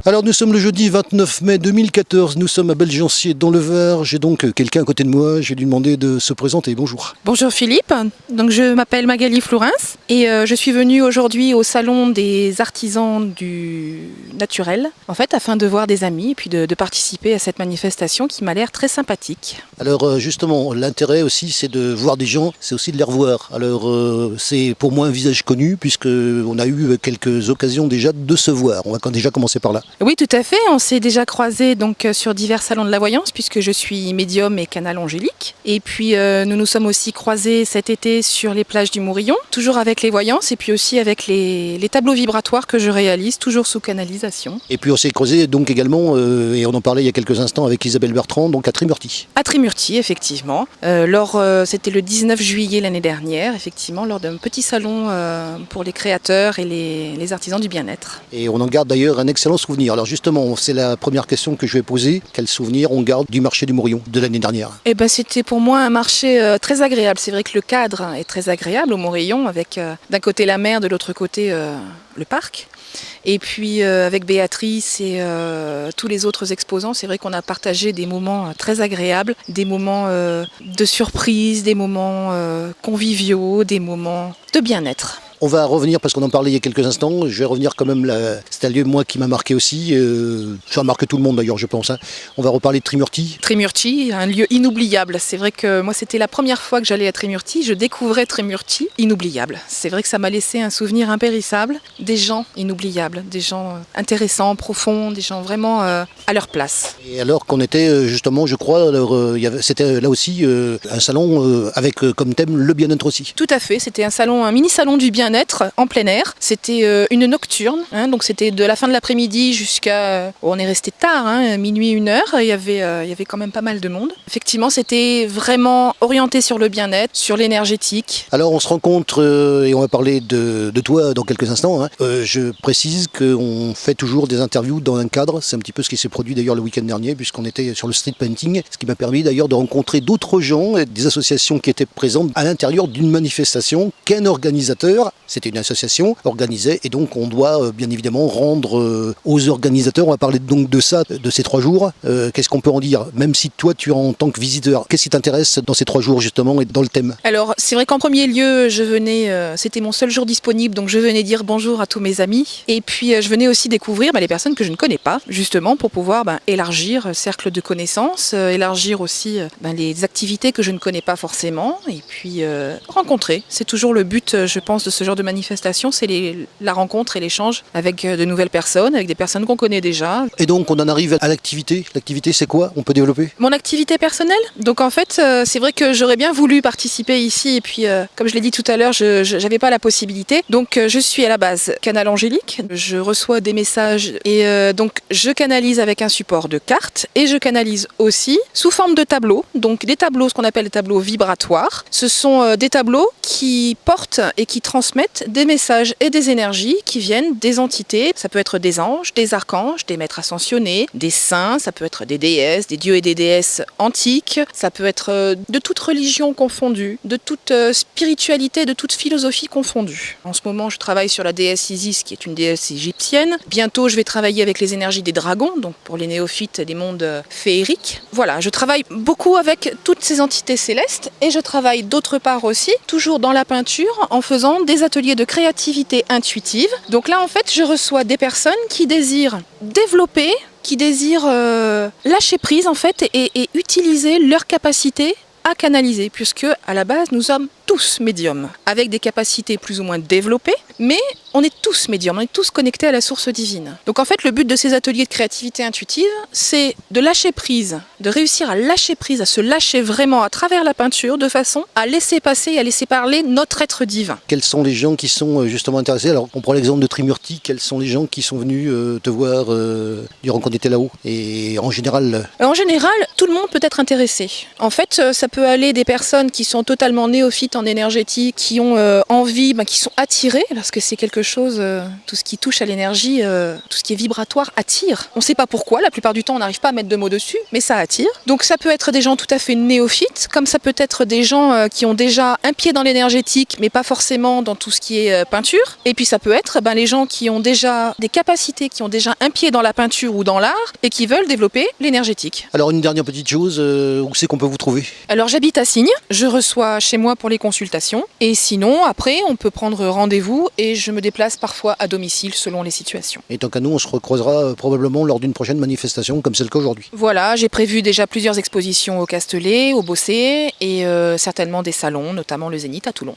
Alors nous sommes le jeudi 29 mai 2014, nous sommes à Belgencier dans le Var. J'ai donc quelqu'un à côté de moi, je vais lui demander de se présenter. Bonjour. Bonjour Philippe, donc je m'appelle Magali Flourens et je suis venue aujourd'hui au salon des artisans du naturel, en fait afin de voir des amis et puis de participer à cette manifestation qui m'a l'air très sympathique. Alors justement, l'intérêt aussi c'est de voir des gens, c'est aussi de les revoir. Alors c'est pour moi un visage connu puisque on a eu quelques occasions déjà de se voir. On va déjà commencer par là. Oui tout à fait, on s'est déjà croisés donc sur divers salons de la voyance puisque je suis médium et canal angélique. Et puis nous nous sommes aussi croisés cet été sur les plages du Mourillon, toujours avec les voyances et puis aussi avec les tableaux vibratoires que je réalise, toujours sous canalisation. Et puis on s'est croisés donc également, et on en parlait il y a quelques instants avec Isabelle Bertrand, donc à Trimurti. À Trimurti, effectivement. C'était le 19 juillet l'année dernière, effectivement, lors d'un petit salon pour les créateurs et les artisans du bien-être. Et on en garde d'ailleurs un excellent souvenir. Alors justement, c'est la première question que je vais poser. Quel souvenir on garde du marché du Mourillon de l'année dernière? Eh ben, c'était pour moi un marché très agréable. C'est vrai que le cadre est très agréable au Mourillon, avec d'un côté la mer, de l'autre côté le parc. Et puis avec Béatrice et tous les autres exposants, c'est vrai qu'on a partagé des moments très agréables, des moments de surprise, des moments conviviaux, des moments de bien-être. On va revenir, parce qu'on en parlait il y a quelques instants, je vais revenir quand même, c'est un lieu moi qui m'a marqué aussi, ça marque tout le monde d'ailleurs je pense. Hein. On va reparler de Trimurti. Trimurti, un lieu inoubliable. C'est vrai que moi c'était la première fois que j'allais à Trimurti, je découvrais Trimurti, inoubliable. C'est vrai que ça m'a laissé un souvenir impérissable, des gens inoubliables, des gens intéressants, profonds, des gens vraiment à leur place. Et alors qu'on était justement, je crois, c'était là aussi un salon avec comme thème le bien-être aussi. Tout à fait, c'était un mini-salon du bien-être en plein air. C'était une nocturne, hein, donc c'était de la fin de l'après-midi jusqu'à... on est resté tard, hein, minuit, 1h, il y avait quand même pas mal de monde. Effectivement, c'était vraiment orienté sur le bien-être, sur l'énergétique. Alors on se rencontre et on va parler de toi dans quelques instants. Hein. Je précise qu'on fait toujours des interviews dans un cadre, c'est un petit peu ce qui s'est produit d'ailleurs le week-end dernier puisqu'on était sur le street painting, ce qui m'a permis d'ailleurs de rencontrer d'autres gens, des associations qui étaient présentes à l'intérieur d'une manifestation qu'un organisateur, c'était une association, organisait et donc on doit bien évidemment rendre aux organisateurs, on va parler donc de ça, de ces 3 jours. Qu'est-ce qu'on peut en dire? Même si toi tu es en tant que visiteur, qu'est-ce qui t'intéresse dans ces 3 jours justement et dans le thème? Alors c'est vrai qu'en premier lieu, je venais, c'était mon seul jour disponible, donc je venais dire bonjour à tous mes amis et puis je venais aussi découvrir les personnes que je ne connais pas, justement pour pouvoir élargir cercle de connaissances, élargir aussi les activités que je ne connais pas forcément et puis rencontrer. C'est toujours le but, je pense, de ce genre de manifestation, c'est la rencontre et l'échange avec de nouvelles personnes, avec des personnes qu'on connaît déjà. Et donc on en arrive à l'activité. L'activité c'est quoi? On peut développer? Mon activité personnelle? Donc en fait c'est vrai que j'aurais bien voulu participer ici et puis comme je l'ai dit tout à l'heure, je n'avais pas la possibilité. Donc je suis à la base canal angélique, je reçois des messages et donc je canalise avec un support de cartes et je canalise aussi sous forme de tableaux. Donc des tableaux, ce qu'on appelle des tableaux vibratoires. Ce sont des tableaux qui portent et qui transmettent des messages et des énergies qui viennent des entités. Ça peut être des anges, des archanges, des maîtres ascensionnés, des saints, ça peut être des déesses, des dieux et des déesses antiques, ça peut être de toute religion confondue, de toute spiritualité, de toute philosophie confondue. En ce moment, je travaille sur la déesse Isis, qui est une déesse égyptienne. Bientôt, je vais travailler avec les énergies des dragons, donc pour les néophytes des mondes féeriques. Voilà, je travaille beaucoup avec toutes ces entités célestes et je travaille d'autre part aussi, toujours dans la peinture, en faisant des ateliers de créativité intuitive. Donc là, en fait, je reçois des personnes qui désirent développer, qui désirent lâcher prise, en fait, et utiliser leur capacité à canaliser, puisque à la base, nous sommes tous médiums, avec des capacités plus ou moins développées, mais on est tous médiums, on est tous connectés à la source divine. Donc en fait, le but de ces ateliers de créativité intuitive, c'est de lâcher prise, de réussir à lâcher prise, à se lâcher vraiment à travers la peinture, de façon à laisser passer et à laisser parler notre être divin. Quels sont les gens qui sont justement intéressés? Alors on prend l'exemple de Trimurti, quels sont les gens qui sont venus te voir durant qu'on était là-haut? Et en général... En général, tout le monde peut être intéressé. En fait, ça peut aller des personnes qui sont totalement néophytes en énergétique, qui ont envie, qui sont attirées, parce que c'est quelque chose, tout ce qui touche à l'énergie, tout ce qui est vibratoire attire. On ne sait pas pourquoi, la plupart du temps on n'arrive pas à mettre de mots dessus, mais ça attire. Donc ça peut être des gens tout à fait néophytes, comme ça peut être des gens qui ont déjà un pied dans l'énergétique, mais pas forcément dans tout ce qui est peinture. Et puis ça peut être les gens qui ont déjà des capacités, qui ont déjà un pied dans la peinture ou dans l'art, et qui veulent développer l'énergétique. Alors une dernière petite chose, où c'est qu'on peut vous trouver? Alors j'habite à Signes, je reçois chez moi pour les consultations, et sinon après on peut prendre rendez-vous et je me déplace parfois à domicile selon les situations. Et tant qu'à nous, on se recroisera probablement lors d'une prochaine manifestation comme c'est le cas aujourd'hui. Voilà, j'ai prévu déjà plusieurs expositions au Castellet, au Bossé et certainement des salons, notamment le Zénith à Toulon.